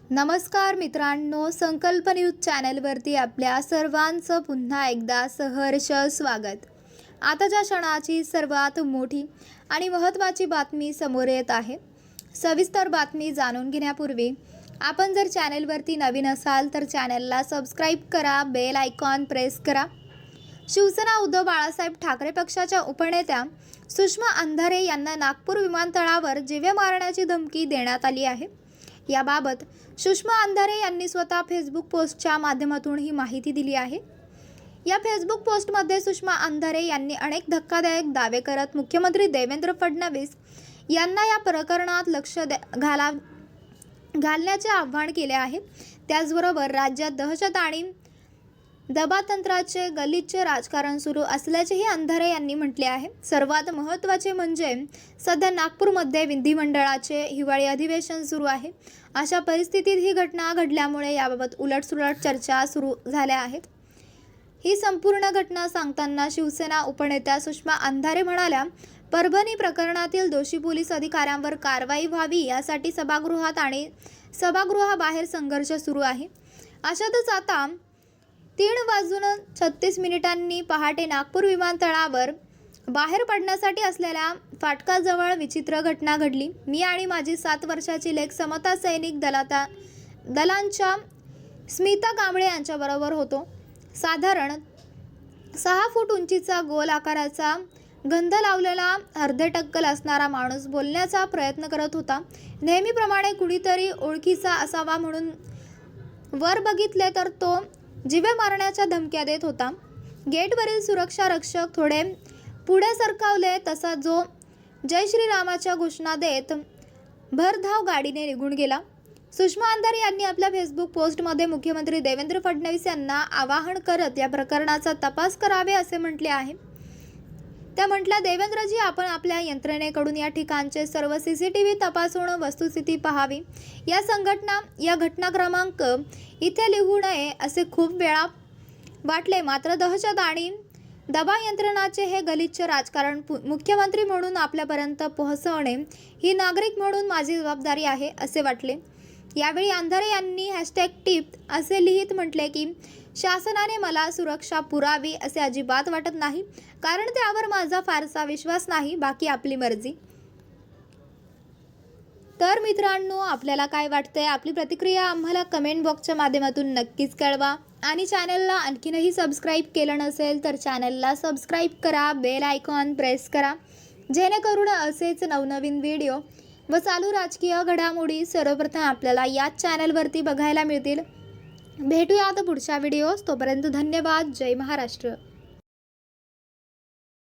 नमस्कार मित्रांनो, संकल्प न्यूज चॅनलवरती आपल्या सर्वांचं पुन्हा एकदा सहर्ष स्वागत। आताच्या क्षणाची सर्वात मोठी आणि महत्त्वाची बातमी समोर येत आहे। सविस्तर बातमी जाणून घेण्यापूर्वी आपण जर चॅनलवरती नवीन असाल तर चॅनलला सबस्क्राइब करा, बेल आयकॉन प्रेस करा। शिवसेना उद्धव बाळासाहेब ठाकरे पक्षाच्या उपनेत्या सुषमा अंधारे यांना नागपूर विमानतळावर जीवे मारण्याची धमकी देण्यात आली आहे। याबाबत सुषमा अंधारे यांनी स्वतः फेसबुक पोस्टच्या माध्यमातून ही माहिती दिली आहे। या फेसबुक पोस्टमध्ये सुषमा अंधारे यांनी अनेक धक्कादायक दावे करत मुख्यमंत्री देवेंद्र फडणवीस यांना या प्रकरणात लक्ष घालण्याचे आवाहन केले आहे। त्याचबरोबर राज्यात दहशत आणि दबातंत्राचे गलिच्छ राजकारण सुरू असल्याचेही अंधारे यांनी म्हटले आहे। सर्वात महत्त्वाचे म्हणजे सध्या नागपूरमध्ये विधिमंडळाचे हिवाळी अधिवेशन सुरू आहे। अशा परिस्थितीत ही घटना घडल्यामुळे याबाबत उलटसुलट चर्चा सुरू झाल्या आहेत। ही संपूर्ण घटना सांगताना शिवसेना उपनेत्या सुषमा अंधारे म्हणाल्या, परभणी प्रकरणातील दोषी पोलीस अधिकाऱ्यांवर कारवाई व्हावी यासाठी सभागृहात आणि सभागृहाबाहेर संघर्ष सुरू आहे। अशातच आता 3:36 पहाटे नागपूर विमानतळावर बाहेर पडण्यासाठी असलेल्या फाटकाजवळ विचित्र घटना घडली। मी आणि माझी 7 वर्षाची लेक समता सैनिक दलांच्या स्मिता कांबळे यांच्याबरोबर होतो। साधारण 6 फूट उंचीचा गोल आकाराचा गंध लावलेला अर्धे टक्कल असणारा माणूस बोलण्याचा प्रयत्न करत होता। नेहमीप्रमाणे कुणीतरी ओळखीचा असावा म्हणून वर बघितले तर तो जीवे मारण्याच्या धमक्या देत होता। गेटवरील सुरक्षा रक्षक थोडे पुढे सरकावले तसा जो जय श्रीरामाच्या घोषणा देत भरधाव गाडीने निघून गेला। सुषमा अंधारे यांनी आपल्या फेसबुक पोस्टमध्ये मुख्यमंत्री देवेंद्र फडणवीस यांना आवाहन करत या प्रकरणाचा तपास करावे असे म्हटले आहे। त्या म्हटल्या, देवेंद्रजी, आपण आपल्या यंत्रणेकडून या ठिकाणचे सर्व CCTV तपासून वस्तुस्थिती पाहावी। या घटना क्रमांक इथे लिहू नये असे खूप वेळा वाटले, मात्र दहशत आणि दबा यंत्रणाचे हे गलिच्छ राजकारण मुख्यमंत्री म्हणून आपल्यापर्यंत पोहोचवणे ही नागरिक म्हणून माझी जबाबदारी आहे असे वाटले। यावेळी अंधारे यांनी #टीप असे लिहित म्हटले की शासनाने मला सुरक्षा पुरावी असे अजिबात वाटत नाही, कारण त्यावर माझा फारसा विश्वास नाही, बाकी आपली मर्जी। तर मित्रांनो, आपल्याला काय वाटतंय? आपली प्रतिक्रिया आम्हाला कमेंट बॉक्सच्या माध्यमातून नक्कीच कळवा आणि चॅनलला आणखीनही सबस्क्राइब केलं नसेल तर चॅनलला सबस्क्राइब करा, बेल आयकॉन प्रेस करा, जेणेकरून असेच नवनवीन व्हिडिओ व चालू राजकीय घडामोडी सर्वप्रथम आपल्याला याच चॅनलवरती बघायला मिळतील। भेटूया आता पुढच्या व्हिडिओज, तोपर्यंत धन्यवाद। जय महाराष्ट्र।